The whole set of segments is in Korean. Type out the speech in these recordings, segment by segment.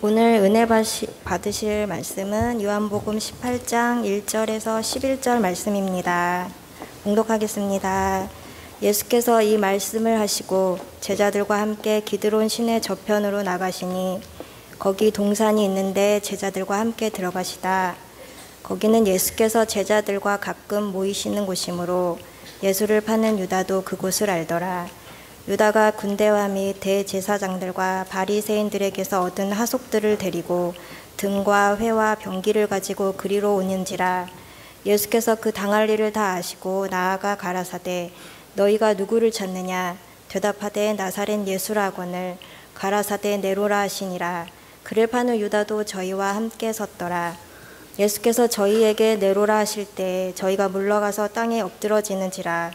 오늘 은혜 받으실 말씀은 요한복음 18장 1절에서 11절 말씀입니다. 봉독하겠습니다. 예수께서 이 말씀을 하시고 제자들과 함께 기드론 시내 저편으로 나가시니 거기 동산이 있는데 제자들과 함께 들어가시다. 거기는 예수께서 제자들과 가끔 모이시는 곳이므로 예수를 파는 유다도 그곳을 알더라. 유다가 군대와 및 대제사장들과 바리새인들에게서 얻은 하속들을 데리고 등과 회와 병기를 가지고 그리로 오는지라. 예수께서 그 당할 일을 다 아시고 나아가 가라사대 너희가 누구를 찾느냐? 대답하되 나사렛 예수라거늘. 가라사대 네로라 하시니라. 그를 파는 유다도 저희와 함께 섰더라. 예수께서 저희에게 네로라 하실 때 저희가 물러가서 땅에 엎드러지는지라.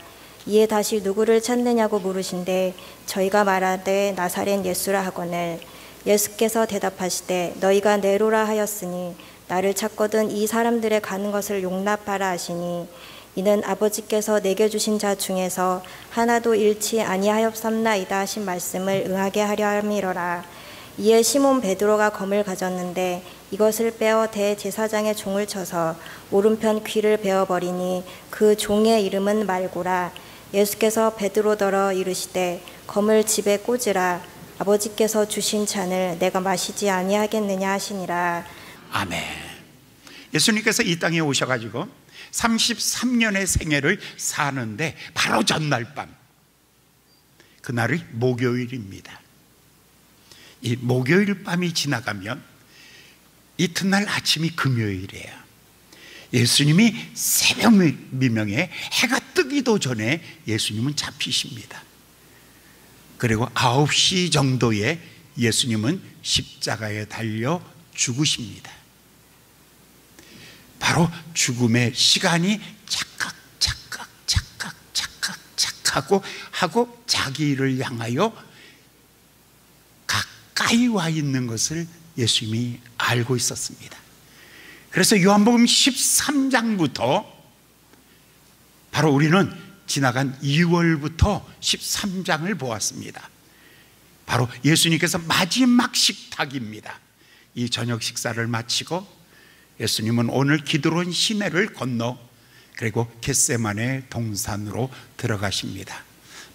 이에 다시 누구를 찾느냐고 물으신데 저희가 말하되 나사렛 예수라 하거늘. 예수께서 대답하시되 너희가 네로라 하였으니 나를 찾거든 이 사람들의 가는 것을 용납하라 하시니 이는 아버지께서 내게 주신 자 중에서 하나도 잃지 아니하였삼나이다 하신 말씀을 응하게 하려 함이로라. 이에 시몬 베드로가 검을 가졌는데 이것을 빼어 대제사장의 종을 쳐서 오른편 귀를 베어버리니 그 종의 이름은 말고라. 예수께서 베드로더러 이르시되 검을 집에 꽂으라. 아버지께서 주신 잔을 내가 마시지 아니하겠느냐 하시니라. 아멘. 예수님께서 이 땅에 오셔가지고 33년의 생애를 사는데 바로 전날 밤, 그날이 목요일입니다. 이 목요일 밤이 지나가면 이튿날 아침이 금요일이에요. 예수님이 새벽 미명에 해가 뜨기도 전에 예수님은 잡히십니다. 그리고 9시 정도에 예수님은 십자가에 달려 죽으십니다. 바로 죽음의 시간이 착각 하고 자기를 향하여 가까이 와 있는 것을 예수님이 알고 있었습니다. 그래서 요한복음 13장부터 바로 우리는 지나간 2월부터 13장을 보았습니다. 바로 예수님께서 마지막 식탁입니다. 이 저녁 식사를 마치고 예수님은 오늘 기드론 시내를 건너 그리고 겟세마네 동산으로 들어가십니다.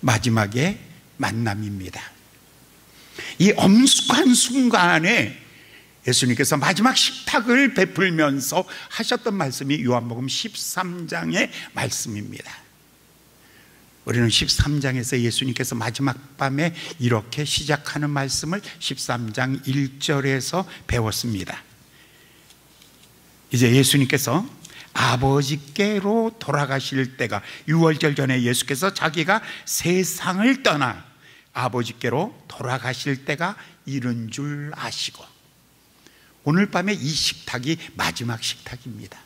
마지막의 만남입니다. 이 엄숙한 순간에 예수님께서 마지막 식탁을 베풀면서 하셨던 말씀이 요한복음 13장의 말씀입니다. 우리는 13장에서 예수님께서 마지막 밤에 이렇게 시작하는 말씀을 13장 1절에서 배웠습니다. 이제 예수님께서 아버지께로 돌아가실 때가, 유월절 전에 예수께서 자기가 세상을 떠나 아버지께로 돌아가실 때가 이른 줄 아시고, 오늘 밤에 이 식탁이 마지막 식탁입니다.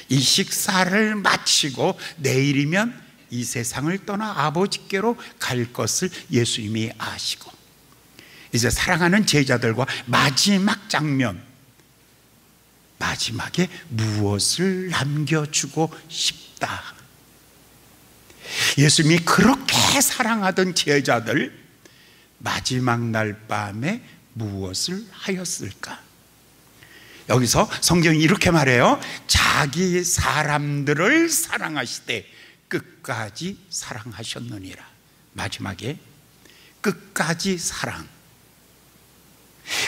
이 식사를 마치고 내일이면 이 세상을 떠나 아버지께로 갈 것을 예수님이 아시고, 이제 사랑하는 제자들과 마지막 장면, 마지막에 무엇을 남겨주고 싶다. 예수님이 그렇게 사랑하던 제자들, 마지막 날 밤에 무엇을 하였을까? 여기서 성경이 이렇게 말해요. 자기 사람들을 사랑하시되 끝까지 사랑하셨느니라. 마지막에 끝까지 사랑,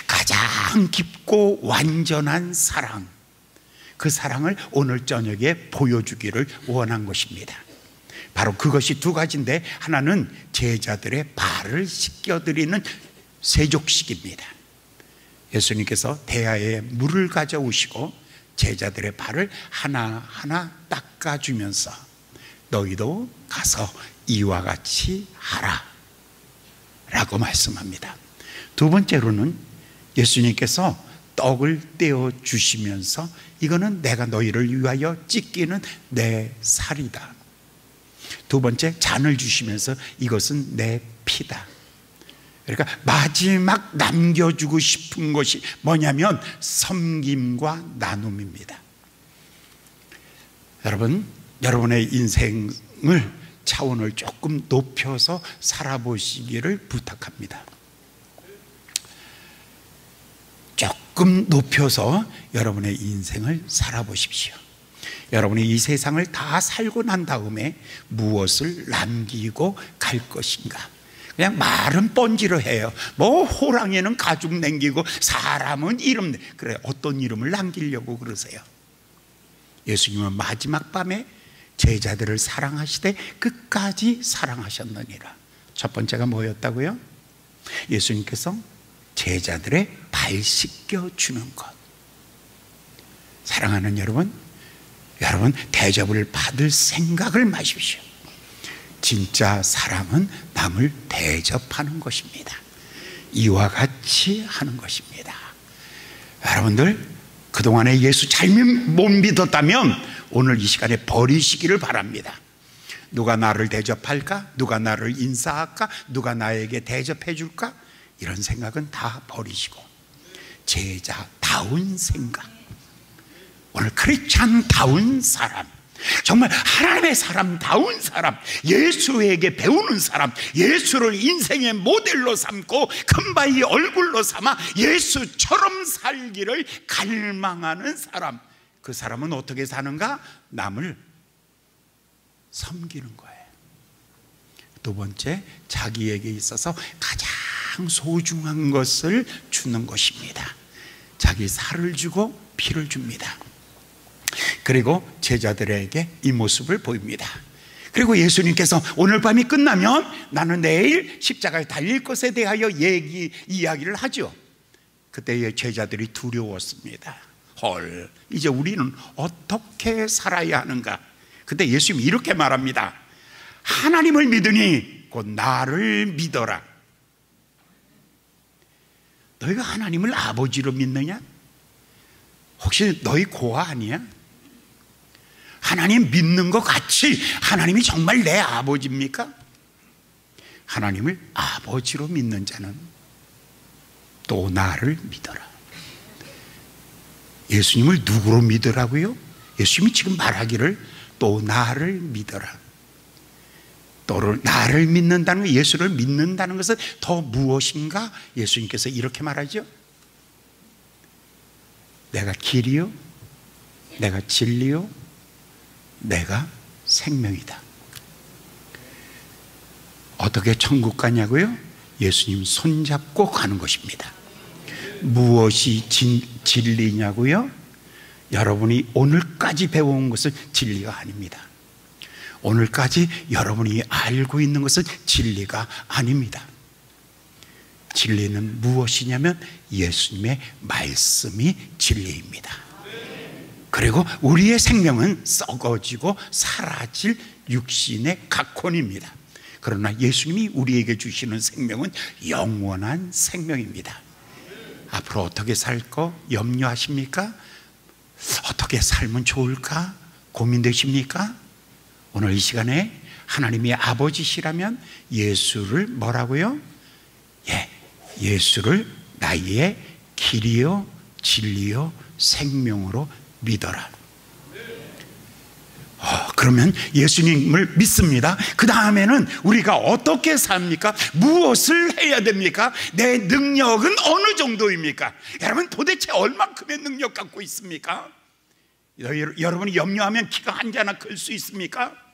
가장 깊고 완전한 사랑, 그 사랑을 오늘 저녁에 보여주기를 원한 것입니다. 바로 그것이 두 가지인데, 하나는 제자들의 발을 씻겨드리는 세족식입니다. 예수님께서 대야에 물을 가져오시고 제자들의 발을 하나하나 닦아주면서 너희도 가서 이와 같이 하라 라고 말씀합니다. 두 번째로는 예수님께서 떡을 떼어 주시면서 이거는 내가 너희를 위하여 찢기는 내 살이다. 두 번째, 잔을 주시면서 이것은 내 피다. 그러니까 마지막 남겨주고 싶은 것이 뭐냐면 섬김과 나눔입니다. 여러분, 여러분의 인생을 차원을 조금 높여서 살아보시기를 부탁합니다. 조금 높여서 여러분의 인생을 살아보십시오. 여러분이 이 세상을 다 살고 난 다음에 무엇을 남기고 갈 것인가? 그냥 말은 뻔지로 해요. 뭐 호랑이는 가죽 남기고 사람은 이름. 그래, 어떤 이름을 남기려고 그러세요? 예수님은 마지막 밤에 제자들을 사랑하시되 끝까지 사랑하셨느니라. 첫 번째가 뭐였다고요? 예수님께서 제자들의 발 씻겨주는 것. 사랑하는 여러분, 여러분 대접을 받을 생각을 마십시오. 진짜 사랑은 남을 대접하는 것입니다. 이와 같이 하는 것입니다. 여러분들 그동안에 예수 잘 못 믿었다면 오늘 이 시간에 버리시기를 바랍니다. 누가 나를 대접할까? 누가 나를 인사할까? 누가 나에게 대접해 줄까? 이런 생각은 다 버리시고 제자다운 생각, 오늘 크리스찬다운 사람, 정말 하나님의 사람다운 사람, 예수에게 배우는 사람, 예수를 인생의 모델로 삼고 금바위 얼굴로 삼아 예수처럼 살기를 갈망하는 사람. 그 사람은 어떻게 사는가? 남을 섬기는 거예요. 두 번째, 자기에게 있어서 가장 소중한 것을 주는 것입니다. 자기 살을 주고 피를 줍니다. 그리고 제자들에게 이 모습을 보입니다. 그리고 예수님께서 오늘 밤이 끝나면 나는 내일 십자가에 달릴 것에 대하여 이야기를 하죠. 그때 제자들이 두려웠습니다. 헐, 이제 우리는 어떻게 살아야 하는가? 그때 예수님이 이렇게 말합니다. 하나님을 믿으니 곧 나를 믿어라. 너희가 하나님을 아버지로 믿느냐? 혹시 너희 고아 아니야? 하나님 믿는 것 같이 하나님이 정말 내 아버지입니까? 하나님을 아버지로 믿는 자는 또 나를 믿어라. 예수님을 누구로 믿으라고요? 예수님이 지금 말하기를 또 나를 믿어라. 또 나를 믿는다는 것, 예수를 믿는다는 것은 더 무엇인가? 예수님께서 이렇게 말하죠. 내가 길이요, 내가 진리요, 내가 생명이다. 어떻게 천국 가냐고요? 예수님 손잡고 가는 것입니다. 무엇이 진리냐고요? 여러분이 오늘까지 배워온 것은 진리가 아닙니다. 오늘까지 여러분이 알고 있는 것은 진리가 아닙니다. 진리는 무엇이냐면 예수님의 말씀이 진리입니다. 그리고 우리의 생명은 썩어지고 사라질 육신의 각혼입니다. 그러나 예수님이 우리에게 주시는 생명은 영원한 생명입니다. 앞으로 어떻게 살 거 염려하십니까? 어떻게 살면 좋을까 고민되십니까? 오늘 이 시간에 하나님이 아버지시라면 예수를 뭐라고요? 예수를 나의 길이요 진리요 생명으로 믿어라. 그러면 예수님을 믿습니다. 그 다음에는 우리가 어떻게 삽니까? 무엇을 해야 됩니까? 내 능력은 어느 정도입니까? 여러분 도대체 얼만큼의 능력 갖고 있습니까? 여러분이 염려하면 키가 한 자나 클 수 있습니까?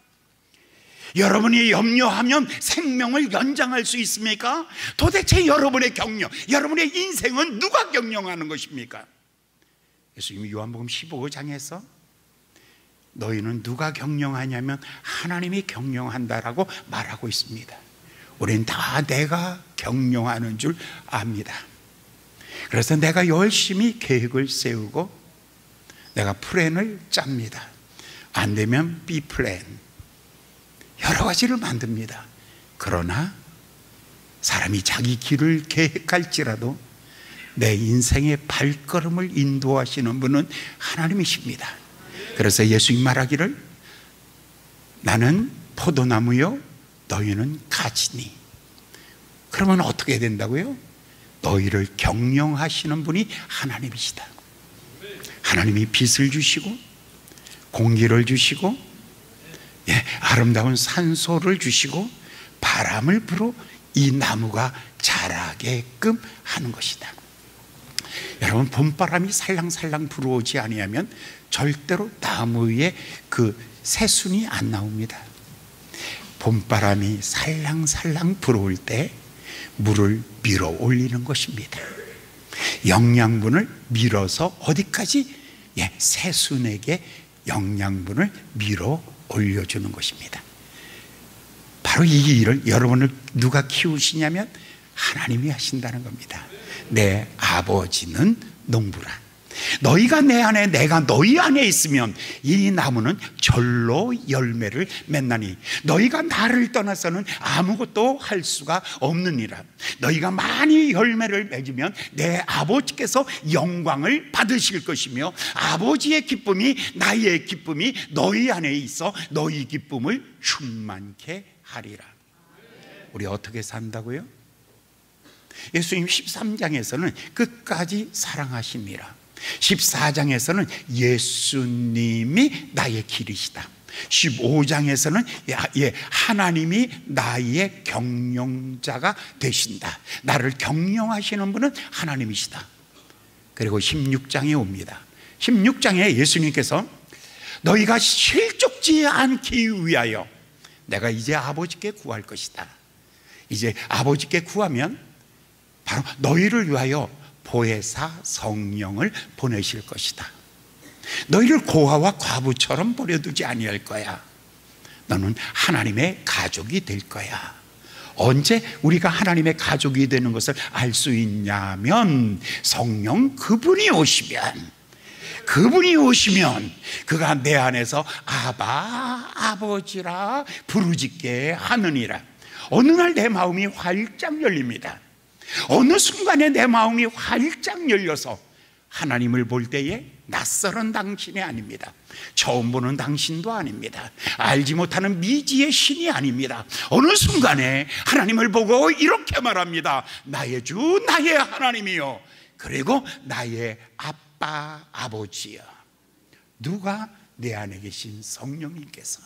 여러분이 염려하면 생명을 연장할 수 있습니까? 도대체 여러분의 경영, 여러분의 인생은 누가 경영하는 것입니까? 예수님이 요한복음 15장에서 너희는 누가 경영하냐면 하나님이 경영한다라고 말하고 있습니다. 우리는 다 내가 경영하는 줄 압니다. 그래서 내가 열심히 계획을 세우고 내가 플랜을 짭니다. 안 되면 B 플랜, 여러 가지를 만듭니다. 그러나 사람이 자기 길을 계획할지라도 내 인생의 발걸음을 인도하시는 분은 하나님이십니다. 그래서 예수님 말하기를 나는 포도나무요 너희는 가지니. 그러면 어떻게 된다고요? 너희를 경영하시는 분이 하나님이시다. 하나님이 빛을 주시고 공기를 주시고 아름다운 산소를 주시고 바람을 불어 이 나무가 자라게끔 하는 것이다. 여러분, 봄바람이 살랑살랑 불어오지 아니하면 절대로 나무 위에 그 새순이 안 나옵니다. 봄바람이 살랑살랑 불어올 때 물을 밀어 올리는 것입니다. 영양분을 밀어서 어디까지? 새순에게 영양분을 밀어 올려주는 것입니다. 바로 이 일을 여러분을 누가 키우시냐면 하나님이 하신다는 겁니다. 내 아버지는 농부라. 너희가 내 안에, 내가 너희 안에 있으면 이 나무는 절로 열매를 맺나니 너희가 나를 떠나서는 아무것도 할 수가 없느니라. 너희가 많이 열매를 맺으면 내 아버지께서 영광을 받으실 것이며 아버지의 기쁨이, 나의 기쁨이 너희 안에 있어 너희 기쁨을 충만케 하리라. 우리 어떻게 산다고요? 예수님 13장에서는 끝까지 사랑하십니다. 14장에서는 예수님이 나의 길이시다. 15장에서는 하나님이 나의 경영자가 되신다. 나를 경영하시는 분은 하나님이시다. 그리고 16장에 옵니다. 16장에 예수님께서 너희가 실족지 않기 위하여 내가 이제 아버지께 구할 것이다. 이제 아버지께 구하면 바로 너희를 위하여 보혜사 성령을 보내실 것이다. 너희를 고아와 과부처럼 버려두지 아니할 거야. 너는 하나님의 가족이 될 거야. 언제 우리가 하나님의 가족이 되는 것을 알 수 있냐면 성령 그분이 오시면 그가 내 안에서 아바 아버지라 부르짖게 하느니라. 어느 날 내 마음이 활짝 열립니다. 어느 순간에 내 마음이 활짝 열려서 하나님을 볼 때에 낯설은 당신이 아닙니다. 처음 보는 당신도 아닙니다. 알지 못하는 미지의 신이 아닙니다. 어느 순간에 하나님을 보고 이렇게 말합니다. 나의 주 나의 하나님이요, 그리고 나의 아빠 아버지요. 누가? 내 안에 계신 성령님께서.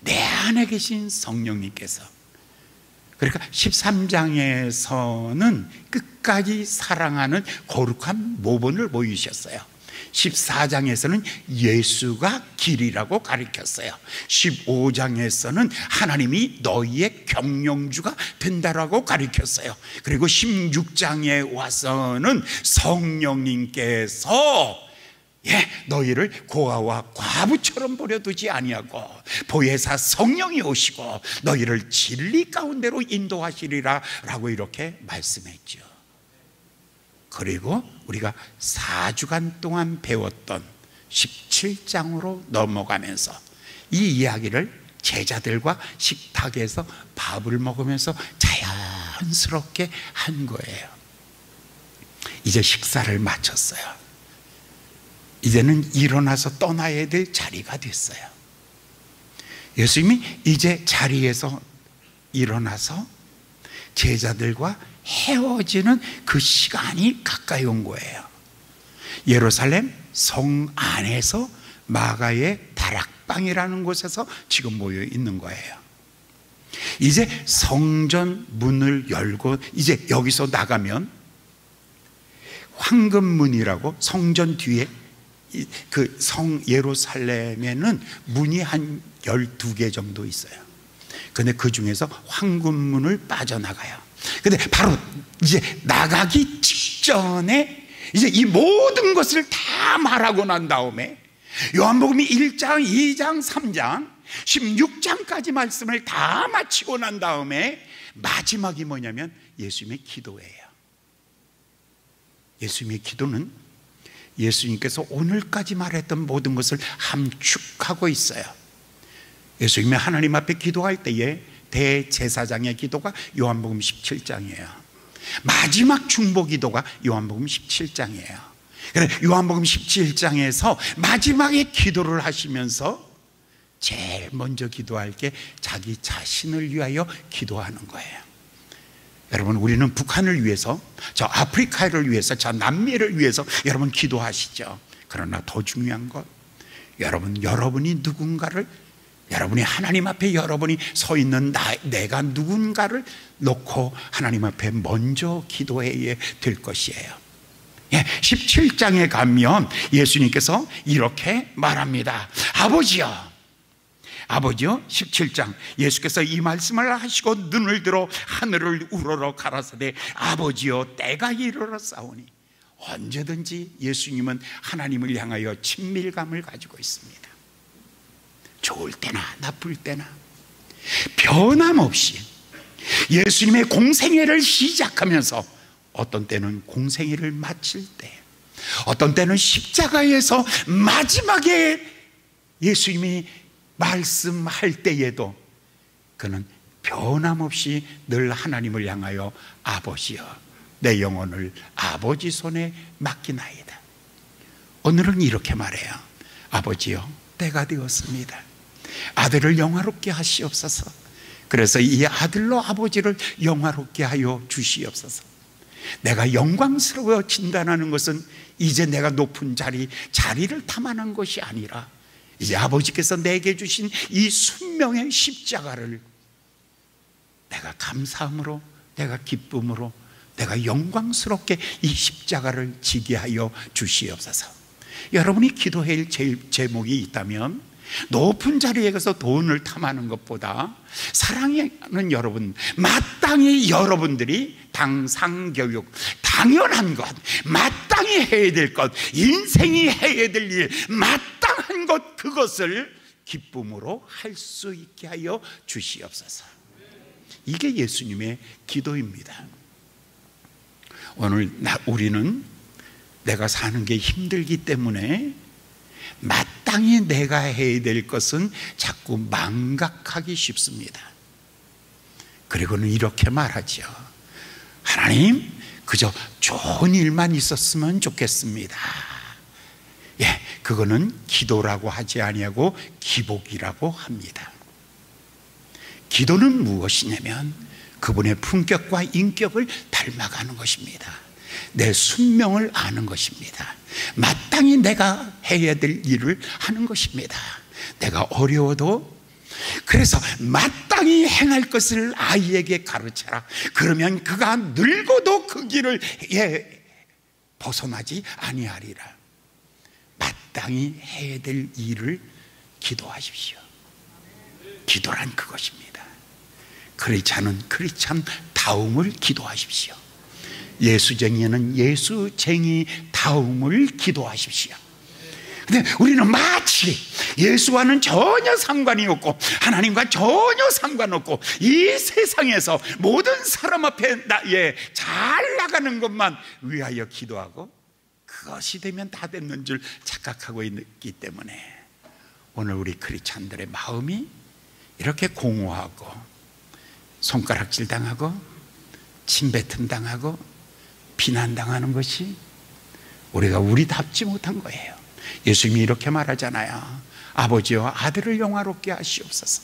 내 안에 계신 성령님께서. 그러니까 13장에서는 끝까지 사랑하는 거룩한 모본을 보이셨어요. 14장에서는 예수가 길이라고 가르쳤어요. 15장에서는 하나님이 너희의 경영주가 된다라고 가르쳤어요. 그리고 16장에 와서는 성령님께서 너희를 고아와 과부처럼 버려두지 아니하고 보혜사 성령이 오시고 너희를 진리 가운데로 인도하시리라 라고 이렇게 말씀했죠. 그리고 우리가 4주간 동안 배웠던 17장으로 넘어가면서 이 이야기를 제자들과 식탁에서 밥을 먹으면서 자연스럽게 한 거예요. 이제 식사를 마쳤어요. 이제는 일어나서 떠나야 될 자리가 됐어요. 예수님이 이제 자리에서 일어나서 제자들과 헤어지는 그 시간이 가까이 온 거예요. 예루살렘 성 안에서 마가의 다락방이라는 곳에서 지금 모여 있는 거예요. 이제 성전 문을 열고 이제 여기서 나가면 황금문이라고 성전 뒤에 그 성 예루살렘에는 문이 한 12개 정도 있어요. 근데 그 중에서 황금문을 빠져나가요. 근데 바로 이제 나가기 직전에 이제 이 모든 것을 다 말하고 난 다음에 요한복음이 1장, 2장, 3장, 16장까지 말씀을 다 마치고 난 다음에 마지막이 뭐냐면 예수님의 기도예요. 예수님의 기도는 예수님께서 오늘까지 말했던 모든 것을 함축하고 있어요. 예수님이 하나님 앞에 기도할 때에 대제사장의 기도가 요한복음 17장이에요. 마지막 중보 기도가 요한복음 17장이에요. 그래서 요한복음 17장에서 마지막에 기도를 하시면서 제일 먼저 기도할 게 자기 자신을 위하여 기도하는 거예요. 여러분, 우리는 북한을 위해서, 저 아프리카를 위해서, 저 남미를 위해서 여러분 기도하시죠. 그러나 더 중요한 것, 여러분이 누군가를 여러분이 하나님 앞에 여러분이 서 있는 내가 누군가를 놓고 하나님 앞에 먼저 기도해야 될 것이에요. 17장에 가면 예수님께서 이렇게 말합니다. 아버지요, 17장 예수께서 이 말씀을 하시고 눈을 들어 하늘을 우러러 가라사대 아버지여 때가 이르렀사오니. 언제든지 예수님은 하나님을 향하여 친밀감을 가지고 있습니다. 좋을 때나 나쁠 때나 변함없이 예수님의 공생애를 시작하면서 어떤 때는 공생애를 마칠 때, 어떤 때는 십자가에서 마지막에 예수님이 말씀할 때에도 그는 변함없이 늘 하나님을 향하여 아버지여 내 영혼을 아버지 손에 맡기나이다. 오늘은 이렇게 말해요. 아버지여 때가 되었습니다. 아들을 영화롭게 하시옵소서. 그래서 이 아들로 아버지를 영화롭게 하여 주시옵소서. 내가 영광스러워진다는 것은 이제 내가 높은 자리를 탐하는 것이 아니라 이제 아버지께서 내게 주신 이 순명의 십자가를 내가 감사함으로, 내가 기쁨으로, 내가 영광스럽게 이 십자가를 지게 하여 주시옵소서. 여러분이 기도할 제목이 있다면 높은 자리에 가서 돈을 탐하는 것보다 사랑하는 여러분, 마땅히 여러분들이 당상교육, 당연한 것, 마땅히 해야 될 것, 인생이 해야 될 일, 마땅한 것, 그것을 기쁨으로 할 수 있게 하여 주시옵소서. 이게 예수님의 기도입니다. 오늘 우리는 내가 사는 게 힘들기 때문에 마땅히 내가 해야 될 것은 자꾸 망각하기 쉽습니다. 그리고는 이렇게 말하죠. 하나님, 그저 좋은 일만 있었으면 좋겠습니다. 그거는 기도라고 하지 아니하고 기복이라고 합니다. 기도는 무엇이냐면 그분의 품격과 인격을 닮아가는 것입니다. 내 순명을 아는 것입니다. 마땅히 내가 해야 될 일을 하는 것입니다. 내가 어려워도 그래서 마땅히 행할 것을 아이에게 가르쳐라. 그러면 그가 늙어도 그 길을 벗어나지 아니하리라. 마땅히 해야 될 일을 기도하십시오. 기도란 그것입니다. 크리스찬은 크리스찬다움을 기도하십시오. 예수쟁이는 예수쟁이다움을 기도하십시오. 근데 우리는 마치 예수와는 전혀 상관이 없고 하나님과 전혀 상관없고 이 세상에서 모든 사람 앞에 잘 나가는 것만 위하여 기도하고 그것이 되면 다 됐는 줄 착각하고 있기 때문에 오늘 우리 크리스찬들의 마음이 이렇게 공허하고 손가락질 당하고 침뱉음 당하고 비난당하는 것이 우리가 우리답지 못한 거예요. 예수님이 이렇게 말하잖아요. 아버지여 아들을 영화롭게 하시옵소서.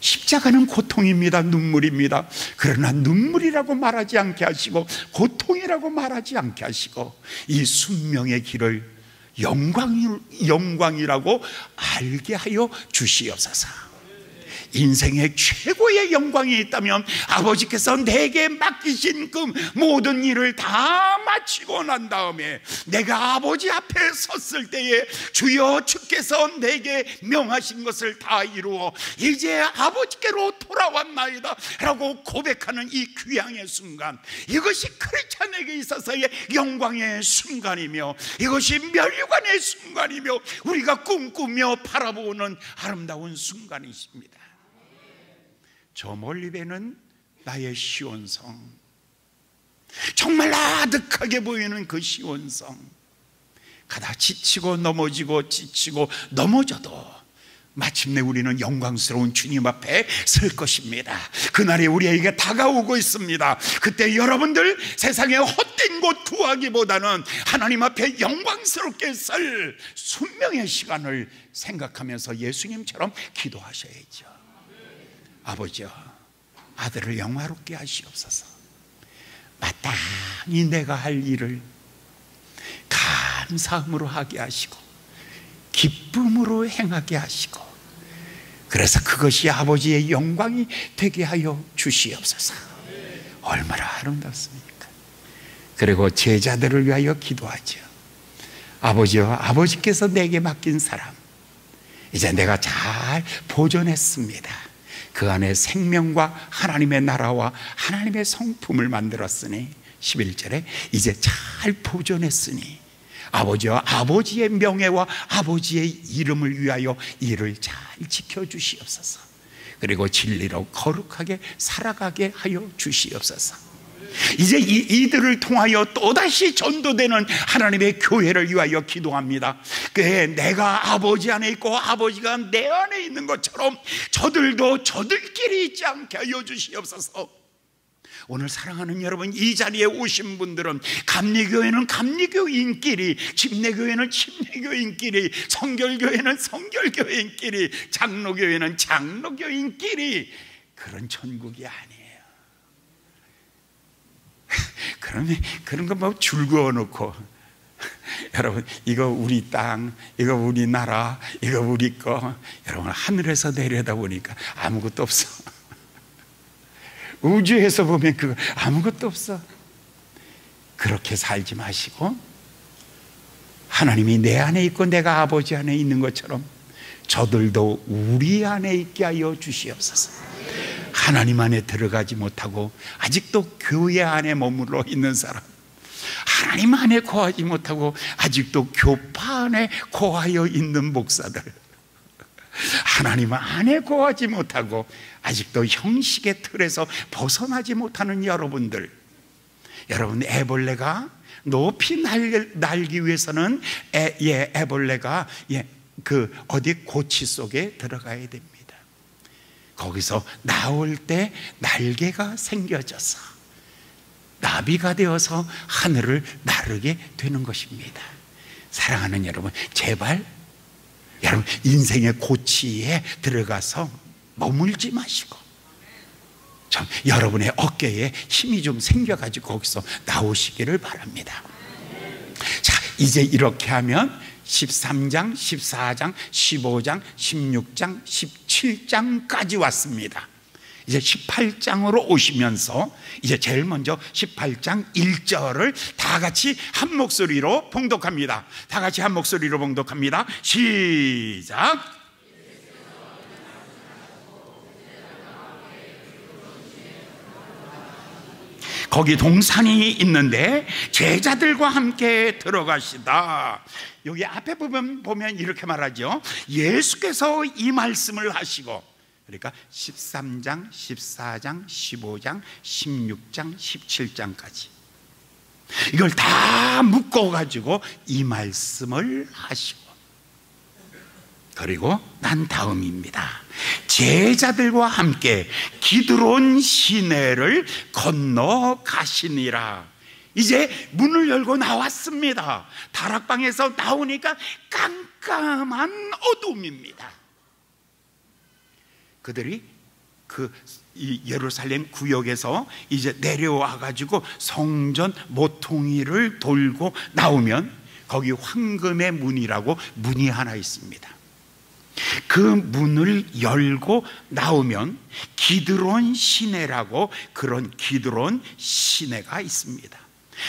십자가는 고통입니다. 눈물입니다. 그러나 눈물이라고 말하지 않게 하시고 고통이라고 말하지 않게 하시고 이 순명의 길을 영광이라고 알게 하여 주시옵소서. 인생의 최고의 영광이 있다면 아버지께서 내게 맡기신 그 모든 일을 다 마치고 난 다음에 내가 아버지 앞에 섰을 때에 주여 주께서 내게 명하신 것을 다 이루어 이제 아버지께로 돌아왔나이다 라고 고백하는 이 귀향의 순간, 이것이 크리스찬에게 있어서의 영광의 순간이며 이것이 멸류관의 순간이며 우리가 꿈꾸며 바라보는 아름다운 순간이십니다. 저 멀리 배는 나의 시온성, 정말 아득하게 보이는 그 시온성, 가다 지치고 넘어지고 지치고 넘어져도 마침내 우리는 영광스러운 주님 앞에 설 것입니다. 그날이 우리에게 다가오고 있습니다. 그때 여러분들 세상에 헛된 곳 구하기보다는 하나님 앞에 영광스럽게 설 순명의 시간을 생각하면서 예수님처럼 기도하셔야죠. 아버지여 아들을 영화롭게 하시옵소서. 마땅히 내가 할 일을 감사함으로 하게 하시고 기쁨으로 행하게 하시고 그래서 그것이 아버지의 영광이 되게 하여 주시옵소서. 얼마나 아름답습니까? 그리고 제자들을 위하여 기도하죠. 아버지와 아버지께서 내게 맡긴 사람, 이제 내가 잘 보존했습니다. 그 안에 생명과 하나님의 나라와 하나님의 성품을 만들었으니 11절에 이제 잘 보존했으니 아버지와 아버지의 명예와 아버지의 이름을 위하여 이를 잘 지켜주시옵소서. 그리고 진리로 거룩하게 살아가게 하여 주시옵소서. 이제 이들을 통하여 또다시 전도되는 하나님의 교회를 위하여 기도합니다. 내가 아버지 안에 있고 아버지가 내 안에 있는 것처럼 저들도 저들끼리 있지 않게 하여 주시옵소서. 오늘 사랑하는 여러분, 이 자리에 오신 분들은 감리교회는 감리교인끼리, 침례교회는 침례교인끼리, 성결교회는 성결교인끼리, 장로교회는 장로교인끼리, 그런 천국이 아니에요. 그런 거 뭐 줄 그어놓고 여러분, 이거 우리 땅, 이거 우리 나라, 이거 우리 거, 여러분 하늘에서 내려다 보니까 아무것도 없어. 우주에서 보면 그거 아무것도 없어. 그렇게 살지 마시고 하나님이 내 안에 있고 내가 아버지 안에 있는 것처럼 저들도 우리 안에 있게 하여 주시옵소서. 하나님 안에 들어가지 못하고 아직도 교회 안에 머물러 있는 사람, 하나님 안에 거하지 못하고 아직도 교파 안에 거하여 있는 목사들, 하나님 안에 거하지 못하고 아직도 형식의 틀에서 벗어나지 못하는 여러분들, 여러분, 애벌레가 높이 날기 위해서는 애벌레가 그 어디 고치 속에 들어가야 됩니다. 거기서 나올 때 날개가 생겨져서 나비가 되어서 하늘을 나르게 되는 것입니다. 사랑하는 여러분, 제발 여러분 인생의 고치에 들어가서 머물지 마시고 좀 여러분의 어깨에 힘이 좀 생겨가지고 거기서 나오시기를 바랍니다. 자, 이제 이렇게 하면 13장, 14장, 15장, 16장, 17장까지 왔습니다. 이제 18장으로 오시면서 이제 제일 먼저 18장 1절을 다 같이 한 목소리로 봉독합니다. 다 같이 한 목소리로 봉독합니다. 시작. 거기 동산이 있는데 제자들과 함께 들어가시다. 여기 앞에 보면 이렇게 말하죠. 예수께서 이 말씀을 하시고, 그러니까 13장, 14장, 15장, 16장, 17장까지 이걸 다 묶어가지고 이 말씀을 하시고, 그리고 난 다음입니다. 제자들과 함께 기드론 시내를 건너가시니라. 이제 문을 열고 나왔습니다. 다락방에서 나오니까 깜깜한 어둠입니다. 그들이 이 예루살렘 구역에서 이제 내려와 가지고 성전 모퉁이를 돌고 나오면 거기 황금의 문이라고 문이 하나 있습니다. 그 문을 열고 나오면 기드론 시내라고 그런 기드론 시내가 있습니다.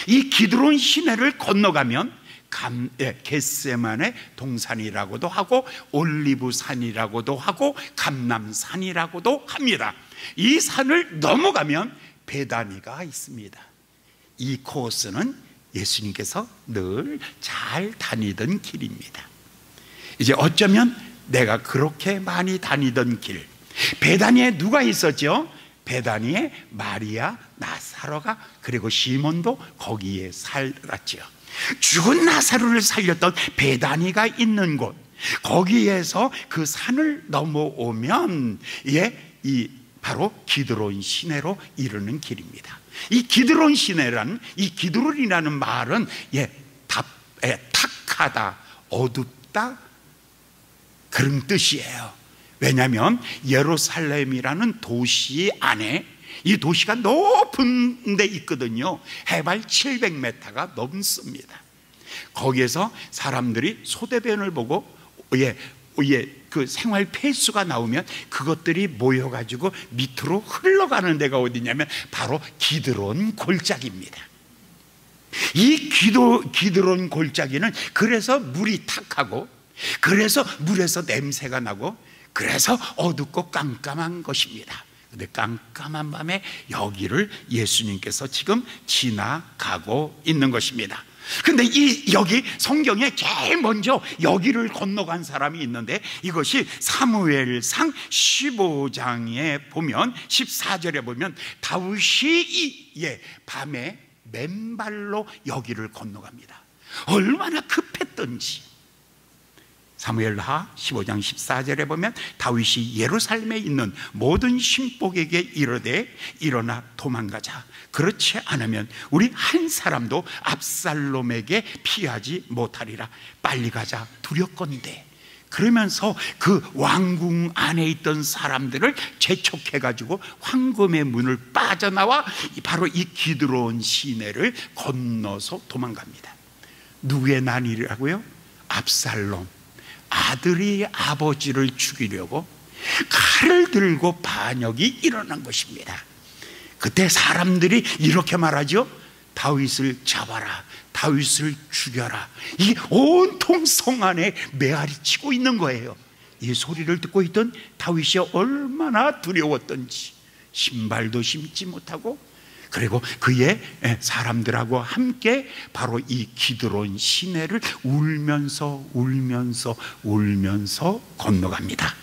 이 기드론 시내를 건너가면 겟세마네 동산이라고도 하고 올리브산이라고도 하고 감람산이라고도 합니다. 이 산을 넘어가면 베다니가 있습니다. 이 코스는 예수님께서 늘 잘 다니던 길입니다. 이제 어쩌면 내가 그렇게 많이 다니던 길, 베다니에 누가 있었죠? 베다니에 마리아, 나사로가, 그리고 시몬도 거기에 살았죠. 죽은 나사로를 살렸던 베다니가 있는 곳, 거기에서 그 산을 넘어오면 이 바로 기드론 시내로 이르는 길입니다. 이 기드론 시내라는, 이 기드론이라는 말은 탁하다, 어둡다, 그런 뜻이에요. 왜냐하면 예루살렘이라는 도시 안에, 이 도시가 높은 데 있거든요. 해발 700m가 넘습니다. 거기에서 사람들이 소대변을 보고 그 생활 폐수가 나오면 그것들이 모여가지고 밑으로 흘러가는 데가 어디냐면 바로 기드론 골짜기입니다. 이 기드론 골짜기는 그래서 물이 탁하고, 그래서 물에서 냄새가 나고, 그래서 어둡고 깜깜한 것입니다. 근데 깜깜한 밤에 여기를 예수님께서 지금 지나가고 있는 것입니다. 근데 여기 성경에 제일 먼저 여기를 건너간 사람이 있는데, 이것이 사무엘상 15장에 보면 14절에 보면 다윗이 밤에 맨발로 여기를 건너갑니다. 얼마나 급했던지. 사무엘하 15장 14절에 보면 다윗이 예루살렘에 있는 모든 신복에게 이르되 일어나 도망가자. 그렇지 않으면 우리 한 사람도 압살롬에게 피하지 못하리라. 빨리 가자, 두렵건대. 그러면서 그 왕궁 안에 있던 사람들을 재촉해가지고 황금의 문을 빠져나와 바로 이 기드론 시내를 건너서 도망갑니다. 누구의 난이라고요? 압살롬. 아들이 아버지를 죽이려고 칼을 들고 반역이 일어난 것입니다. 그때 사람들이 이렇게 말하죠. 다윗을 잡아라, 다윗을 죽여라. 이 온통 성 안에 메아리치고 있는 거예요. 이 소리를 듣고 있던 다윗이 얼마나 두려웠던지 신발도 신지 못하고, 그리고 그의 사람들하고 함께 바로 이 기드론 시내를 울면서 건너갑니다.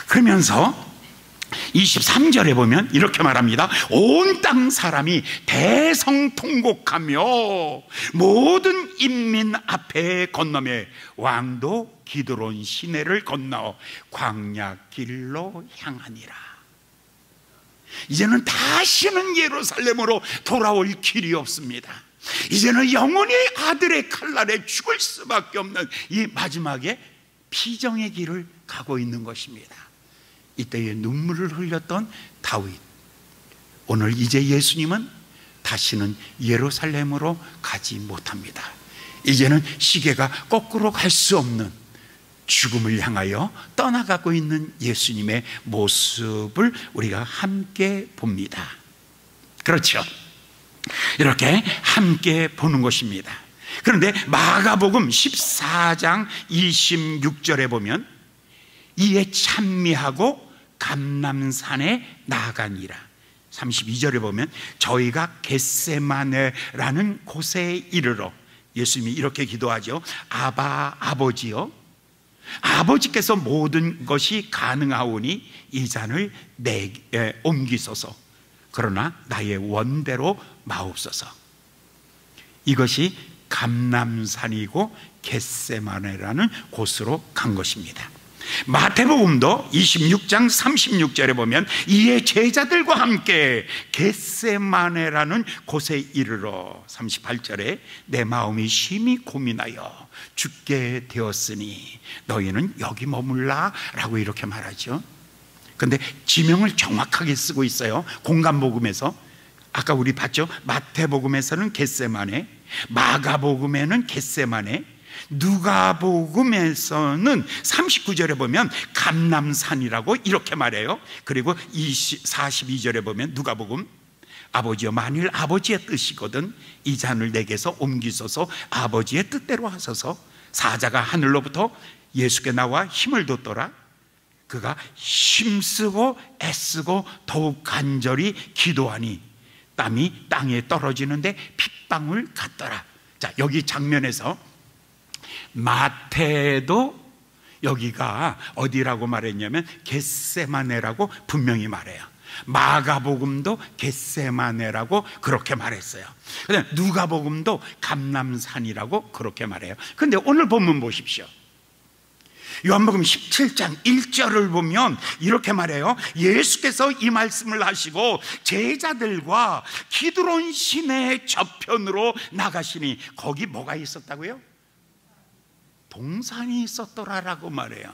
그러면서 23절에 보면 이렇게 말합니다. 온 땅 사람이 대성통곡하며 모든 인민 앞에 건너매 왕도 기드론 시내를 건너 광야 길로 향하니라. 이제는 다시는 예루살렘으로 돌아올 길이 없습니다. 이제는 영원히 아들의 칼날에 죽을 수밖에 없는 이 마지막에 피정의 길을 가고 있는 것입니다. 이때에 눈물을 흘렸던 다윗, 오늘 이제 예수님은 다시는 예루살렘으로 가지 못합니다. 이제는 시계가 거꾸로 갈 수 없는 죽음을 향하여 떠나가고 있는 예수님의 모습을 우리가 함께 봅니다. 그렇죠? 이렇게 함께 보는 것입니다. 그런데 마가복음 14장 26절에 보면 이에 찬미하고 감람산에 나아가니라. 32절에 보면 저희가 겟세마네라는 곳에 이르러 예수님이 이렇게 기도하죠. 아바 아버지여, 아버지께서 모든 것이 가능하오니 이 잔을 내게 옮기소서. 그러나 나의 원대로 마옵소서. 이것이 감람산이고 겟세마네라는 곳으로 간 것입니다. 마태복음도 26장 36절에 보면 이에 제자들과 함께 겟세마네라는 곳에 이르러 38절에 내 마음이 심히 고민하여 죽게 되었으니 너희는 여기 머물라 라고 이렇게 말하죠. 그런데 지명을 정확하게 쓰고 있어요. 공간복음에서 아까 우리 봤죠. 마태복음에서는 겟세마네, 마가복음에는 겟세마네, 누가복음에서는 39절에 보면 감람산이라고 이렇게 말해요. 그리고 42절에 보면 누가복음 아버지여 만일 아버지의 뜻이거든 이 잔을 내게서 옮기소서. 아버지의 뜻대로 하소서. 사자가 하늘로부터 예수께 나와 힘을 돋더라. 그가 힘쓰고 애쓰고 더욱 간절히 기도하니 땀이 땅에 떨어지는데 핏방울 같더라. 자, 여기 장면에서 마태도 여기가 어디라고 말했냐면 겟세마네라고 분명히 말해요. 마가복음도 겟세마네라고 그렇게 말했어요. 그다음에 누가복음도 감람산이라고 그렇게 말해요. 그런데 오늘 본문 보십시오. 요한복음 17장 1절을 보면 이렇게 말해요. 예수께서 이 말씀을 하시고 제자들과 기드론 시내 저편으로 나가시니 거기 뭐가 있었다고요? 동산이 있었더라라고 말해요.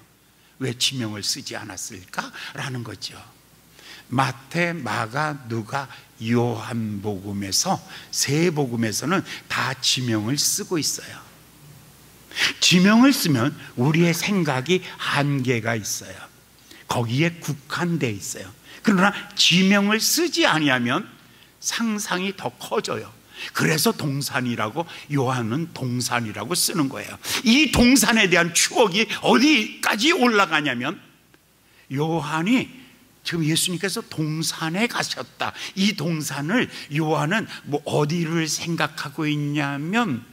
왜 지명을 쓰지 않았을까라는 거죠. 마태, 마가, 누가, 요한복음에서 세 복음에서는 다 지명을 쓰고 있어요. 지명을 쓰면 우리의 생각이 한계가 있어요. 거기에 국한되어 있어요. 그러나 지명을 쓰지 아니하면 상상이 더 커져요. 그래서 동산이라고, 요한은 동산이라고 쓰는 거예요. 이 동산에 대한 추억이 어디까지 올라가냐면, 요한이 지금 예수님께서 동산에 가셨다, 이 동산을 요한은 뭐 어디를 생각하고 있냐면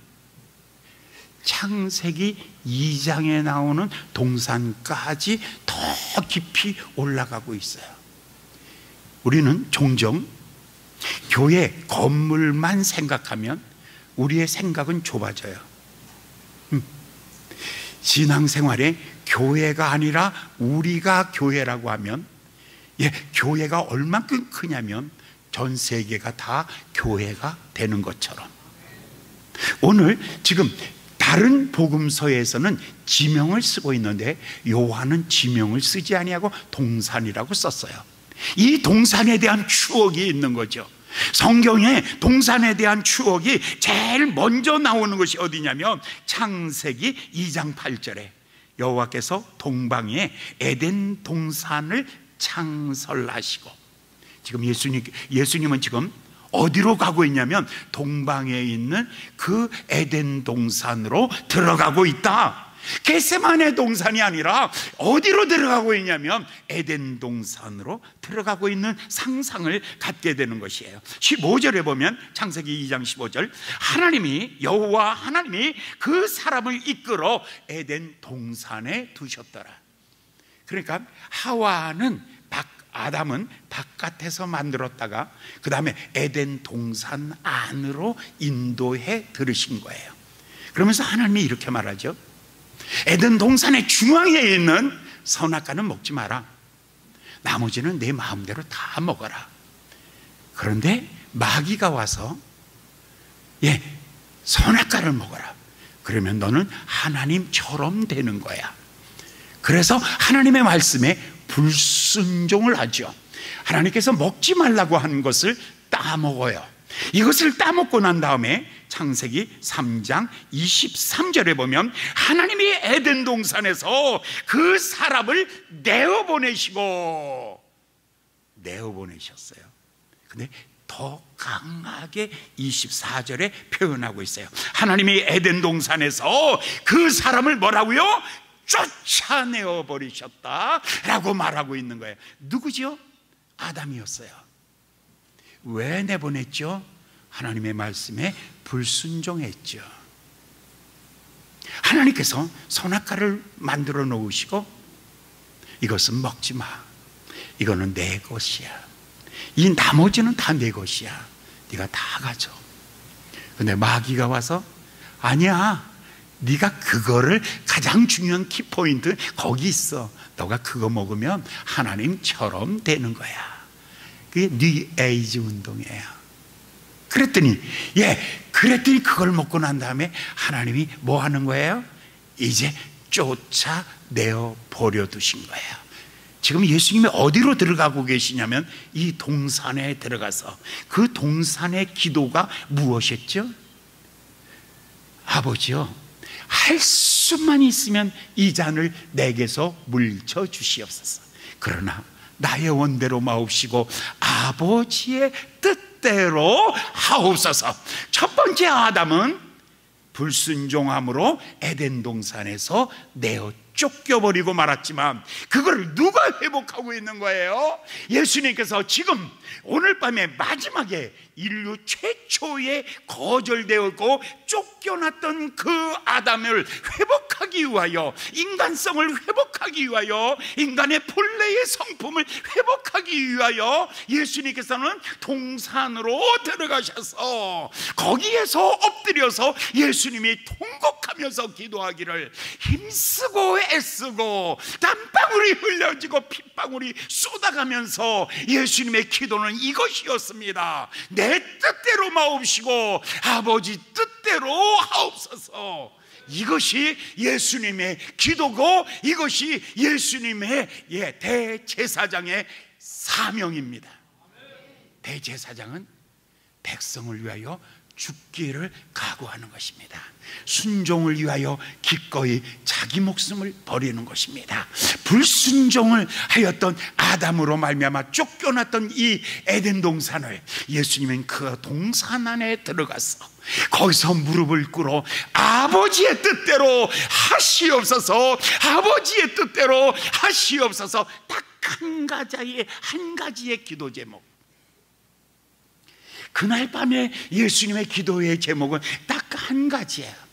창세기 2장에 나오는 동산까지 더 깊이 올라가고 있어요. 우리는 종종 교회 건물만 생각하면 우리의 생각은 좁아져요. 신앙생활에 교회가 아니라 우리가 교회라고 하면, 교회가 얼만큼 크냐면 전 세계가 다 교회가 되는 것처럼, 오늘 지금 다른 복음서에서는 지명을 쓰고 있는데 요한은 지명을 쓰지 아니하고 동산이라고 썼어요. 이 동산에 대한 추억이 있는 거죠. 성경에 동산에 대한 추억이 제일 먼저 나오는 것이 어디냐면 창세기 2장 8절에 여호와께서 동방에 에덴 동산을 창설하시고, 지금 예수님은 지금 어디로 가고 있냐면 동방에 있는 그 에덴 동산으로 들어가고 있다. 겟세마네 동산이 아니라 어디로 들어가고 있냐면 에덴 동산으로 들어가고 있는 상상을 갖게 되는 것이에요. 15절에 보면, 창세기 2장 15절, 여호와 하나님이 그 사람을 이끌어 에덴 동산에 두셨더라. 그러니까 아담은 바깥에서 만들었다가 그 다음에 에덴 동산 안으로 인도해 들으신 거예요. 그러면서 하나님이 이렇게 말하죠. 에덴 동산의 중앙에 있는 선악과는 먹지 마라. 나머지는 내 마음대로 다 먹어라. 그런데 마귀가 와서 선악과를 먹어라. 그러면 너는 하나님처럼 되는 거야. 그래서 하나님의 말씀에 불순종을 하죠. 하나님께서 먹지 말라고 하는 것을 따먹어요. 이것을 따먹고 난 다음에 창세기 3장 23절에 보면 하나님이 에덴 동산에서 그 사람을 내어보내셨어요. 근데 더 강하게 24절에 표현하고 있어요. 하나님이 에덴 동산에서 그 사람을 뭐라고요? 쫓아내어 버리셨다 라고 말하고 있는 거예요. 누구죠? 아담이었어요. 왜 내보냈죠? 하나님의 말씀에 불순종했죠. 하나님께서 선악과를 만들어 놓으시고 이것은 먹지 마, 이거는 내 것이야, 이 나머지는 다 내 것이야, 네가 다 가져. 근데 마귀가 와서 아니야, 네가 그거를, 가장 중요한 키포인트 거기 있어, 너가 그거 먹으면 하나님처럼 되는 거야. 그게 뉴 에이지 운동이에요. 그랬더니 그걸 먹고 난 다음에 하나님이 뭐 하는 거예요? 이제 쫓아내어 버려 두신 거예요. 지금 예수님이 어디로 들어가고 계시냐면 이 동산에 들어가서, 그 동산의 기도가 무엇이었죠? 아버지요, 할 수만 있으면 이 잔을 내게서 물쳐 주시옵소서. 그러나 나의 원대로 마옵시고 아버지의 뜻대로 하옵소서. 첫 번째 아담은 불순종함으로 에덴 동산에서 내어 쫓겨버리고 말았지만 그걸 누가 회복하고 있는 거예요? 예수님께서 지금 오늘 밤에 마지막에 인류 최초의 거절되었고 쫓겨났던 그 아담을 회복하기 위하여, 인간성을 회복하기 위하여, 인간의 본래의 성품을 회복하기 위하여 예수님께서는 동산으로 들어가셔서 거기에서 엎드려서 예수님이 통곡하면서 기도하기를, 힘쓰고 애쓰고 땀방울이 흘려지고 핏방울이 쏟아가면서 예수님의 기도는 이것이었습니다. 내 뜻대로 마옵시고 아버지 뜻대로 하옵소서. 이것이 예수님의 기도고 이것이 예수님의 대제사장의 사명입니다. 대제사장은 백성을 위하여 죽기를 각오하는 것입니다. 순종을 위하여 기꺼이 자기 목숨을 버리는 것입니다. 불순종을 하였던 아담으로 말미암아 쫓겨났던 이 에덴 동산을 예수님은 그 동산 안에 들어가서 거기서 무릎을 꿇어 아버지의 뜻대로 하시옵소서, 아버지의 뜻대로 하시옵소서. 딱 한 가지의 기도 제목. 그날 밤에 예수님의 기도의 제목은 딱 한 가지예요.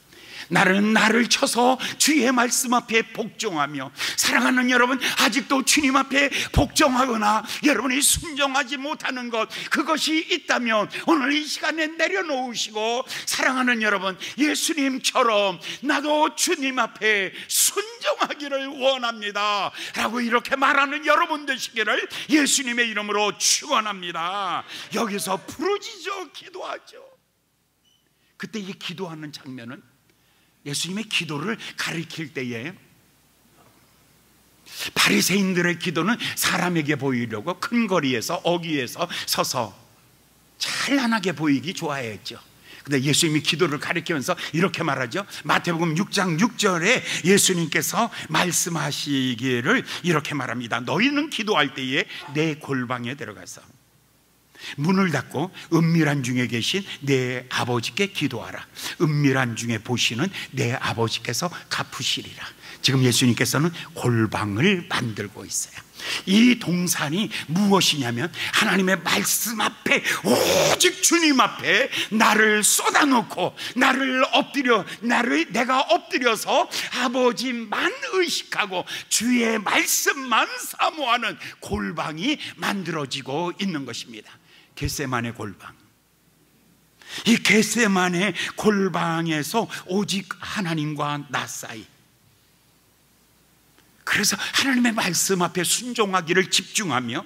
나를 쳐서 주의 말씀 앞에 복종하며, 사랑하는 여러분, 아직도 주님 앞에 복종하거나 여러분이 순종하지 못하는 것, 그것이 있다면 오늘 이 시간에 내려놓으시고, 사랑하는 여러분, 예수님처럼 나도 주님 앞에 순종하기를 원합니다 라고 이렇게 말하는 여러분 되시기를 예수님의 이름으로 축원합니다. 여기서 부르짖어 기도하죠. 그때 이 기도하는 장면은 예수님의 기도를 가리킬 때에, 바리새인들의 기도는 사람에게 보이려고 큰 거리에서 어귀에서 서서 찬란하게 보이기 좋아했죠. 근데 예수님이 기도를 가리키면서 이렇게 말하죠. 마태복음 6장 6절에 예수님께서 말씀하시기를 이렇게 말합니다. 너희는 기도할 때에 내 골방에 들어가서 문을 닫고 은밀한 중에 계신 내 아버지께 기도하라. 은밀한 중에 보시는 내 아버지께서 갚으시리라. 지금 예수님께서는 골방을 만들고 있어요. 이 동산이 무엇이냐면 하나님의 말씀 앞에, 오직 주님 앞에 나를 쏟아놓고 내가 엎드려서 아버지만 의식하고 주의 말씀만 사모하는 골방이 만들어지고 있는 것입니다. 겟세마네 골방. 이 겟세마네 골방에서 오직 하나님과 나 사이, 그래서 하나님의 말씀 앞에 순종하기를 집중하며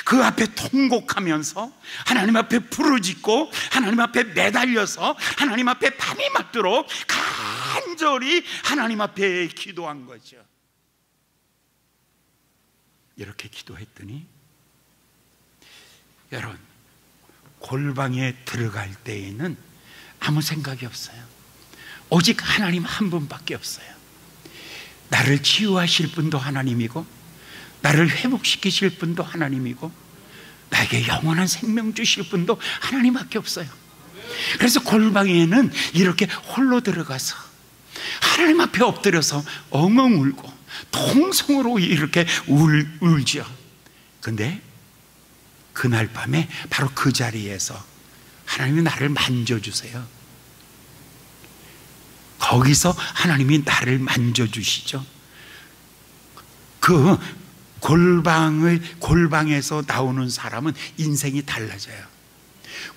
그 앞에 통곡하면서 하나님 앞에 부르짖고 하나님 앞에 매달려서 하나님 앞에 밤이 맞도록 간절히 하나님 앞에 기도한 거죠. 이렇게 기도했더니 여러분, 골방에 들어갈 때에는 아무 생각이 없어요. 오직 하나님 한 분밖에 없어요. 나를 치유하실 분도 하나님이고, 나를 회복시키실 분도 하나님이고, 나에게 영원한 생명 주실 분도 하나님밖에 없어요. 그래서 골방에는 이렇게 홀로 들어가서 하나님 앞에 엎드려서 엉엉 울고 통성으로 이렇게 울죠. 근데 그날 밤에 바로 그 자리에서 하나님이 나를 만져주세요. 거기서 하나님이 나를 만져주시죠. 그 골방에서 나오는 사람은 인생이 달라져요.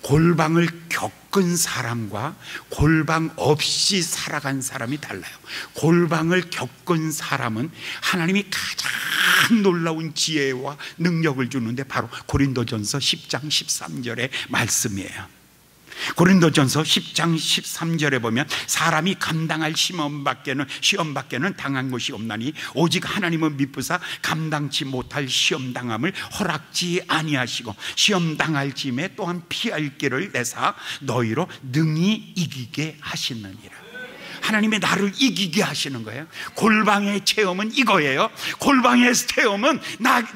골방을 겪은 사람과 골방 없이 살아간 사람이 달라요. 골방을 겪은 사람은 하나님이 가장 놀라운 지혜와 능력을 주는데 바로 고린도전서 10장 13절의 말씀이에요. 고린도전서 10장 13절에 보면 사람이 감당할 시험 밖에는 당한 것이 없나니 오직 하나님은 미쁘사 감당치 못할 시험 당함을 허락지 아니하시고 시험 당할 쯤에 또한 피할 길을 내사 너희로 능히 이기게 하시느니라. 하나님이 나를 이기게 하시는 거예요. 골방의 체험은 이거예요. 골방의 체험은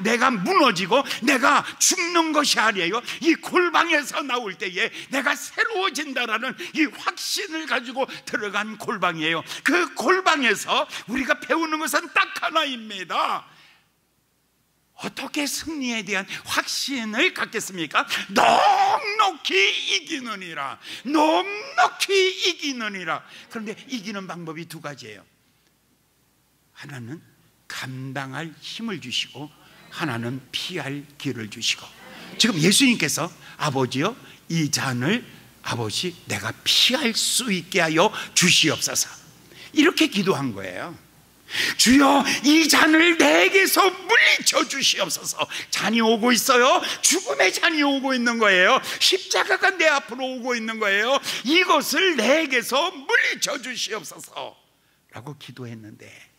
내가 무너지고 내가 죽는 것이 아니에요. 이 골방에서 나올 때에 내가 새로워진다라는 이 확신을 가지고 들어간 골방이에요. 그 골방에서 우리가 배우는 것은 딱 하나입니다. 어떻게 승리에 대한 확신을 갖겠습니까? 넉넉히 이기느니라. 넉넉히 이기느니라. 그런데 이기는 방법이 두 가지예요. 하나는 감당할 힘을 주시고 하나는 피할 길을 주시고. 지금 예수님께서 아버지여 이 잔을 아버지 내가 피할 수 있게 하여 주시옵소서, 이렇게 기도한 거예요. 주여 이 잔을 내게서 물리쳐 주시옵소서. 잔이 오고 있어요. 죽음의 잔이 오고 있는 거예요. 십자가가 내 앞으로 오고 있는 거예요. 이것을 내게서 물리쳐 주시옵소서 라고 기도했는데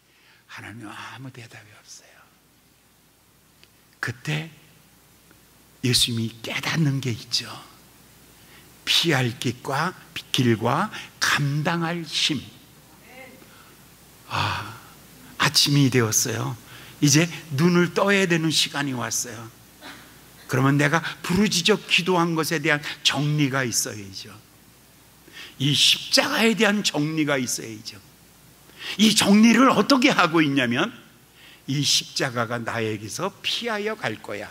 하나님은 아무 대답이 없어요. 그때 예수님이 깨닫는 게 있죠. 피할 길과 감당할 힘. 아침이 되었어요. 이제 눈을 떠야 되는 시간이 왔어요. 그러면 내가 부르짖어 기도한 것에 대한 정리가 있어야죠. 이 십자가에 대한 정리가 있어야죠. 이 정리를 어떻게 하고 있냐면, 이 십자가가 나에게서 피하여 갈 거야.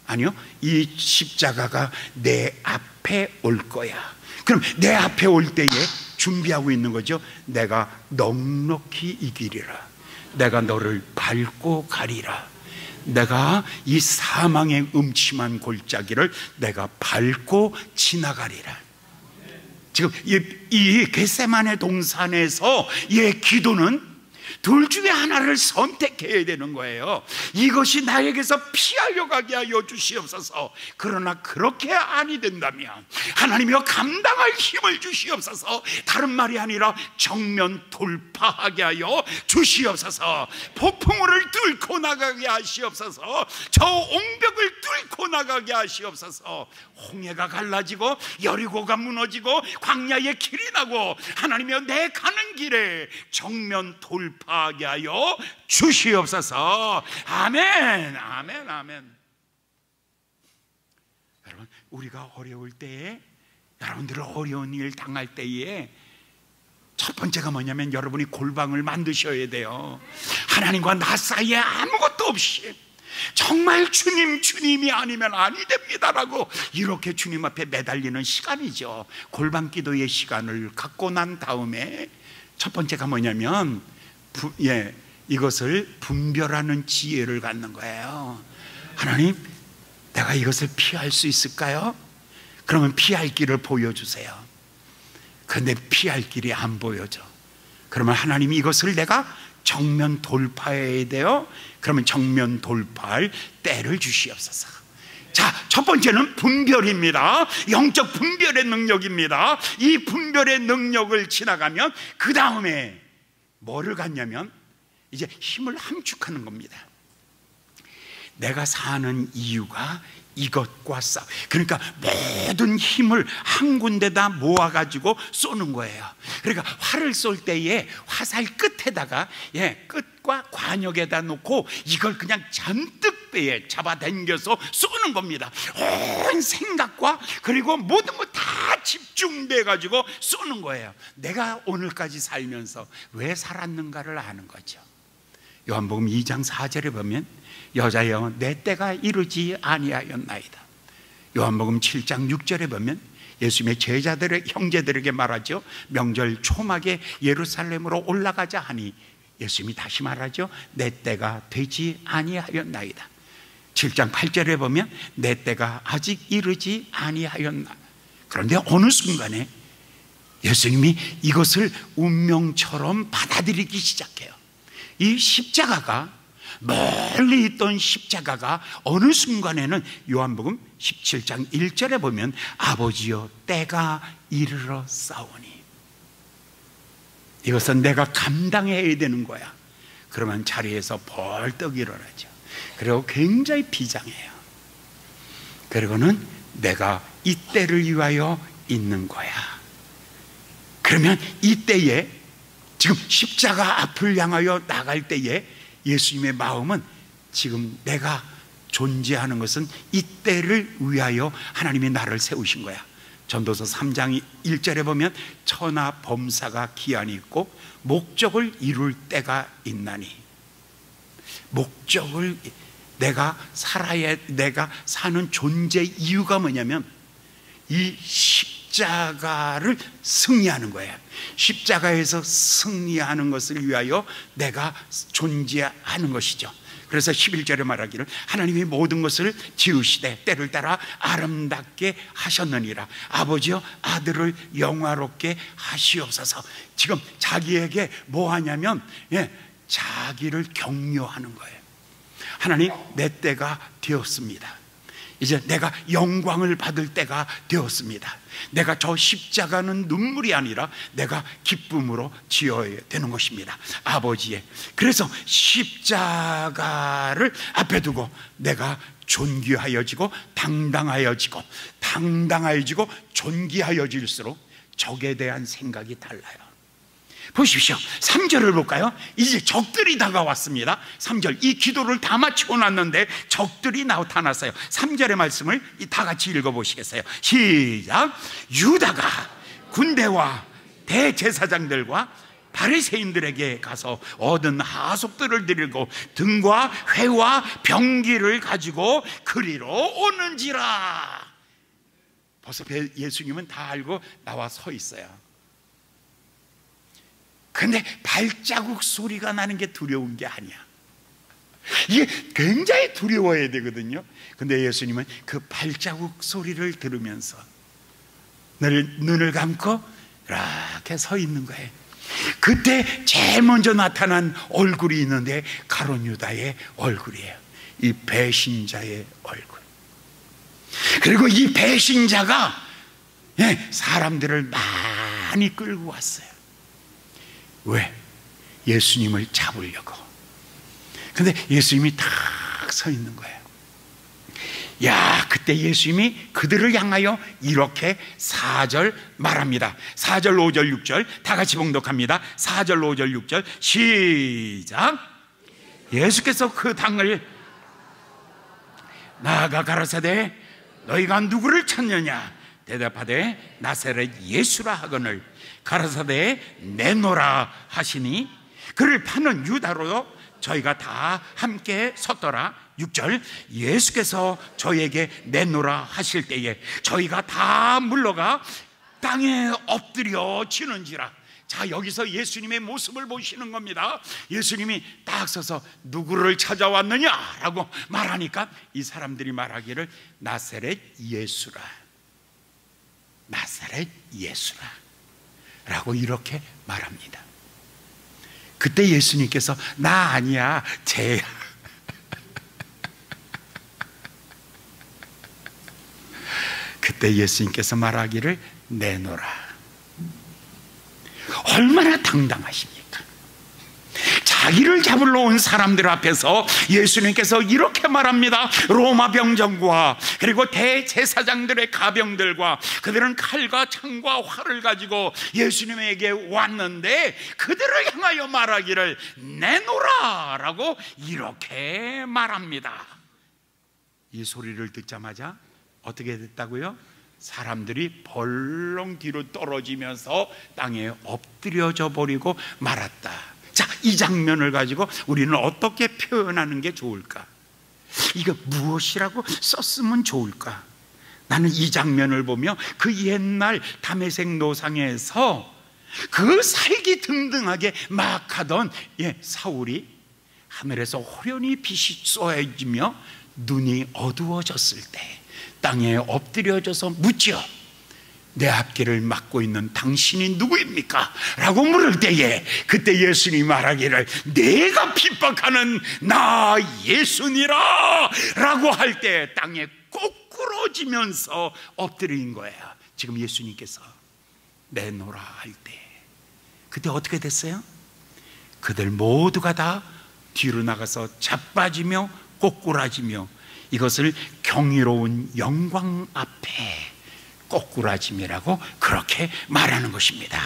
아니요, 이 십자가가 내 앞에 올 거야. 그럼 내 앞에 올 때에 준비하고 있는 거죠. 내가 넉넉히 이기리라. 내가 너를 밟고 가리라. 내가 이 사망의 음침한 골짜기를 내가 밟고 지나가리라. 지금 이 겟세마네 동산에서 이 기도는 둘 중에 하나를 선택해야 되는 거예요. 이것이 나에게서 피하여 가게 하여 주시옵소서. 그러나 그렇게 아니 된다면 하나님이여 감당할 힘을 주시옵소서. 다른 말이 아니라 정면 돌파하게 하여 주시옵소서. 폭풍우를 뚫고 나가게 하시옵소서. 저 옹벽을 뚫고 나가게 하시옵소서. 홍해가 갈라지고 여리고가 무너지고 광야에 길이 나고 하나님이여 내 가는 길에 정면 돌파하게 하여 주시옵소서. 아멘, 아멘, 아멘. 여러분, 우리가 어려울 때에, 여러분들은 어려운 일 당할 때에 첫 번째가 뭐냐면 여러분이 골방을 만드셔야 돼요. 하나님과 나 사이에 아무것도 없이 정말 주님이 아니면 아니 됩니다라고 이렇게 주님 앞에 매달리는 시간이죠. 골방 기도의 시간을 갖고 난 다음에 첫 번째가 뭐냐면 이것을 분별하는 지혜를 갖는 거예요. 하나님, 내가 이것을 피할 수 있을까요? 그러면 피할 길을 보여주세요. 그런데 피할 길이 안 보여져. 그러면 하나님이 이것을 내가 정면 돌파해야 돼요. 그러면 정면 돌파할 때를 주시옵소서. 자, 첫 번째는 분별입니다. 영적 분별의 능력입니다. 이 분별의 능력을 지나가면 그 다음에 뭐를 갖냐면 이제 힘을 함축하는 겁니다. 내가 사는 이유가 이것과 싸워. 그러니까 모든 힘을 한 군데다 모아가지고 쏘는 거예요. 그러니까 활을 쏠 때에 화살 끝에다가 끝과 관역에다 놓고 이걸 그냥 잔뜩 배에 잡아당겨서 쏘는 겁니다. 온 생각과 그리고 모든 거 다 집중돼 가지고 쏘는 거예요. 내가 오늘까지 살면서 왜 살았는가를 아는 거죠. 요한복음 2장 4절에 보면 여자여 내 때가 이르지 아니하였나이다. 요한복음 7장 6절에 보면 예수님의 제자들의 형제들에게 말하죠. 명절 초막에 예루살렘으로 올라가자 하니 예수님이 다시 말하죠. 내 때가 되지 아니하였나이다. 7장 8절에 보면 내 때가 아직 이르지 아니하였나. 그런데 어느 순간에 예수님이 이것을 운명처럼 받아들이기 시작해요. 이 십자가가, 멀리 있던 십자가가 어느 순간에는 요한복음 17장 1절에 보면 아버지여 때가 이르러 싸우니, 이것은 내가 감당해야 되는 거야. 그러면 자리에서 벌떡 일어나죠. 그리고 굉장히 비장해요. 그리고는 내가 이 때를 위하여 있는 거야. 그러면 이때에 지금 십자가 앞을 향하여 나갈 때에 예수님의 마음은 지금 내가 존재하는 것은 이때를 위하여 하나님이 나를 세우신 거야. 전도서 3장 1절에 보면 천하 범사가 기한이 있고 목적을 이룰 때가 있나니, 목적을 내가 살아야, 내가 사는 존재 이유가 뭐냐면 이 십자가를 승리하는 거예요. 십자가에서 승리하는 것을 위하여 내가 존재하는 것이죠. 그래서 11절에 말하기를 하나님이 모든 것을 지으시되 때를 따라 아름답게 하셨느니라. 아버지여 아들을 영화롭게 하시옵소서. 지금 자기에게 뭐 하냐면 자기를 격려하는 거예요. 하나님, 내 때가 되었습니다. 이제 내가 영광을 받을 때가 되었습니다. 내가 저 십자가는 눈물이 아니라 내가 기쁨으로 지어야 되는 것입니다. 아버지의. 그래서 십자가를 앞에 두고 내가 존귀하여지고 당당하여지고 존귀하여질수록 적에 대한 생각이 달라요. 보십시오. 3절을 볼까요? 이제 적들이 다가왔습니다. 3절, 이 기도를 다 마치고 났는데 적들이 나타났어요. 3절의 말씀을 다 같이 읽어보시겠어요? 시작. 유다가 군대와 대제사장들과 바리새인들에게 가서 얻은 하속들을 드리고 등과 회와 병기를 가지고 그리로 오는지라. 벌써 예수님은 다 알고 나와 서 있어요. 근데 발자국 소리가 나는 게 두려운 게 아니야. 이게 굉장히 두려워야 되거든요. 근데 예수님은 그 발자국 소리를 들으면서 눈을 감고 이렇게 서 있는 거예요. 그때 제일 먼저 나타난 얼굴이 있는데 가룟 유다의 얼굴이에요. 이 배신자의 얼굴. 그리고 이 배신자가 사람들을 많이 끌고 왔어요. 왜? 예수님을 잡으려고. 근데 예수님이 딱 서 있는 거예요. 야, 그때 예수님이 그들을 향하여 이렇게 4절 말합니다. 4절, 5절, 6절 다 같이 봉독합니다. 4절, 5절, 6절 시작. 예수께서 그 당을 나아가 가라사대 너희가 누구를 찾느냐? 대답하되 나사렛 예수라 하거늘 가라사대 내노라 하시니 그를 파는 유다로 저희가 다 함께 섰더라. 6절, 예수께서 저에게 내노라 하실 때에 저희가 다 물러가 땅에 엎드려 지는지라. 자, 여기서 예수님의 모습을 보시는 겁니다. 예수님이 딱 서서 누구를 찾아왔느냐라고 말하니까 이 사람들이 말하기를 나사렛 예수라, 나사렛 예수라 라고 이렇게 말합니다. 그때 예수님께서 나 아니야, 쟤야. 그때 예수님께서 말하기를 내노라. 얼마나 당당하십니까? 자기를 잡으러 온 사람들 앞에서 예수님께서 이렇게 말합니다. 로마 병정과 그리고 대제사장들의 가병들과 그들은 칼과 창과 활을 가지고 예수님에게 왔는데 그들을 향하여 말하기를 내노라 라고 이렇게 말합니다. 이 소리를 듣자마자 어떻게 됐다고요? 사람들이 벌렁 뒤로 떨어지면서 땅에 엎드려져 버리고 말았다. 자, 이 장면을 가지고 우리는 어떻게 표현하는 게 좋을까? 이거 무엇이라고 썼으면 좋을까? 나는 이 장면을 보며 그 옛날 다메섹 노상에서 그 살기 등등하게 막 하던 사울이 하늘에서 호련히 빛이 쏘아지며 눈이 어두워졌을 때 땅에 엎드려져서 묻죠. 내 앞길을 막고 있는 당신이 누구입니까? 라고 물을 때에 그때 예수님이 말하기를 내가 핍박하는 나 예수니라 라고 할 때 땅에 꼬꾸러지면서 엎드린 거예요. 지금 예수님께서 내노라 할 때 그때 어떻게 됐어요? 그들 모두가 다 뒤로 나가서 자빠지며 꼬꾸라지며 이것을 경이로운 영광 앞에 꼬꾸라짐이라고 그렇게 말하는 것입니다.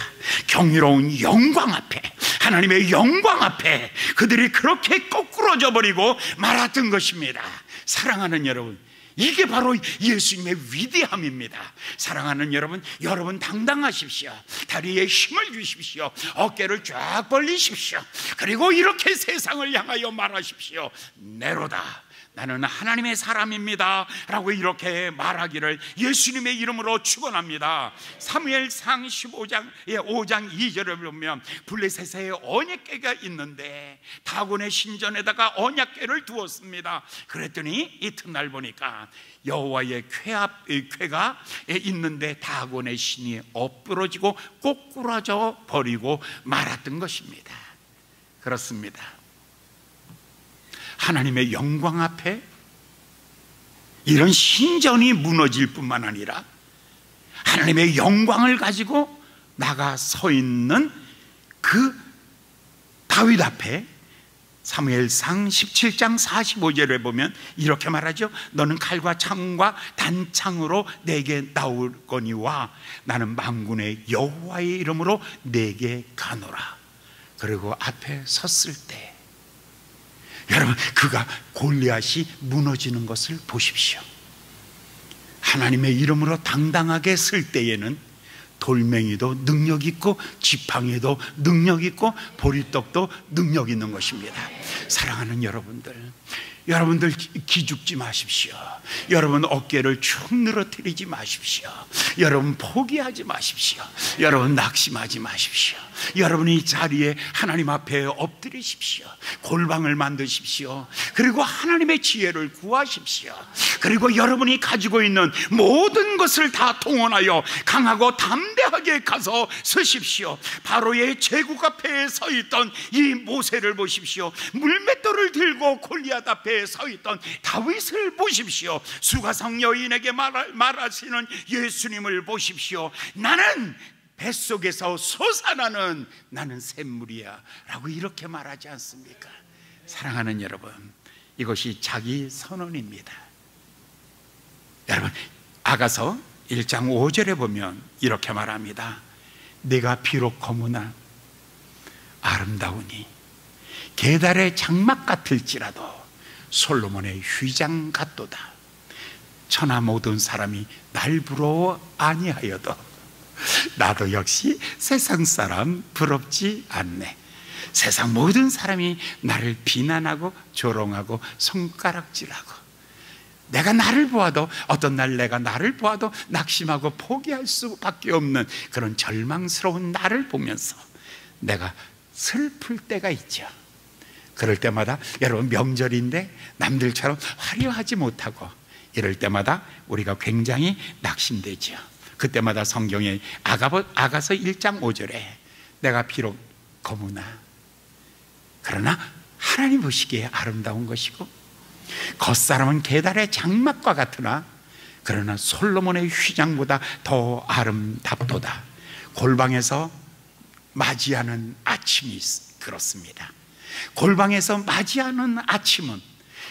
경이로운 영광 앞에, 하나님의 영광 앞에 그들이 그렇게 꼬꾸러져 버리고 말았던 것입니다. 사랑하는 여러분, 이게 바로 예수님의 위대함입니다. 사랑하는 여러분, 여러분 당당하십시오. 다리에 힘을 주십시오. 어깨를 쫙 벌리십시오. 그리고 이렇게 세상을 향하여 말하십시오. 내로다, 나는 하나님의 사람입니다 라고 이렇게 말하기를 예수님의 이름으로 축원합니다. 사무엘상 15장 5장 2절을 보면 블레셋에 언약궤가 있는데 다곤의 신전에다가 언약궤를 두었습니다. 그랬더니 이튿날 보니까 여호와의 궤가 있는데 다곤의 신이 엎부러지고 꼬꾸라져 버리고 말았던 것입니다. 그렇습니다. 하나님의 영광 앞에 이런 신전이 무너질 뿐만 아니라 하나님의 영광을 가지고 나가 서 있는 그 다윗 앞에 사무엘상 17장 45절에 보면 이렇게 말하죠. 너는 칼과 창과 단창으로 내게 나올 거니와 나는 만군의 여호와의 이름으로 내게 가노라. 그리고 앞에 섰을 때 여러분, 그가 골리앗이 무너지는 것을 보십시오. 하나님의 이름으로 당당하게 쓸 때에는 돌멩이도 능력 있고 지팡이도 능력 있고 보리떡도 능력 있는 것입니다. 사랑하는 여러분들, 여러분들 기죽지 마십시오. 여러분 어깨를 축 늘어뜨리지 마십시오. 여러분 포기하지 마십시오. 여러분 낙심하지 마십시오. 여러분이 자리에 하나님 앞에 엎드리십시오. 골방을 만드십시오. 그리고 하나님의 지혜를 구하십시오. 그리고 여러분이 가지고 있는 모든 것을 다 동원하여 강하고 담대하게 가서 서십시오. 바로의 제국 앞에 서 있던 이 모세를 보십시오. 물맷돌을 들고 골리앗 앞에 서 있던 다윗을 보십시오. 수가성 여인에게 말하시는 예수님을 보십시오. 나는 뱃속에서 솟아나는 나는 샘물이야 라고 이렇게 말하지 않습니까? 사랑하는 여러분, 이것이 자기 선언입니다. 여러분, 아가서 1장 5절에 보면 이렇게 말합니다. 내가 비록 거무나 아름다우니 게달의 장막 같을지라도 솔로몬의 휘장 같도다. 천하 모든 사람이 날 부러워 아니하여도 나도 역시 세상 사람 부럽지 않네. 세상 모든 사람이 나를 비난하고 조롱하고 손가락질하고 내가 나를 보아도 어떤 날 내가 나를 보아도 낙심하고 포기할 수밖에 없는 그런 절망스러운 나를 보면서 내가 슬플 때가 있죠. 그럴 때마다 여러분 명절인데 남들처럼 화려하지 못하고 이럴 때마다 우리가 굉장히 낙심되죠. 그때마다 성경에 아가서 1장 5절에 내가 비록 거무나 그러나 하나님 보시기에 아름다운 것이고 겉사람은 게달의 장막과 같으나 그러나 솔로몬의 휘장보다 더 아름답도다. 골방에서 맞이하는 아침이 그렇습니다. 골방에서 맞이하는 아침은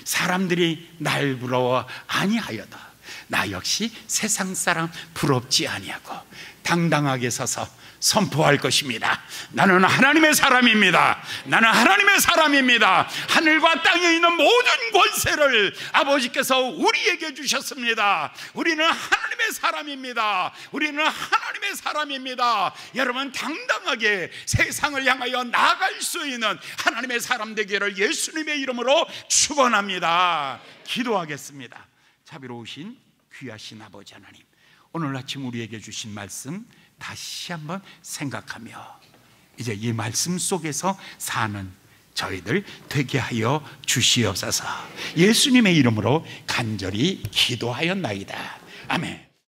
사람들이 날 부러워 아니하여도 나 역시 세상 사람 부럽지 아니하고 당당하게 서서 선포할 것입니다. 나는 하나님의 사람입니다. 나는 하나님의 사람입니다. 하늘과 땅에 있는 모든 권세를 아버지께서 우리에게 주셨습니다. 우리는 하나님의 사람입니다. 우리는 하나님의 사람입니다. 여러분 당당하게 세상을 향하여 나아갈 수 있는 하나님의 사람 되기를 예수님의 이름으로 축원합니다. 기도하겠습니다. 자비로우신 귀하신 아버지 하나님, 오늘 아침 우리에게 주신 말씀 다시 한번 생각하며 이제 이 말씀 속에서 사는 저희들 되게 하여 주시옵소서. 예수님의 이름으로 간절히 기도하였나이다. 아멘.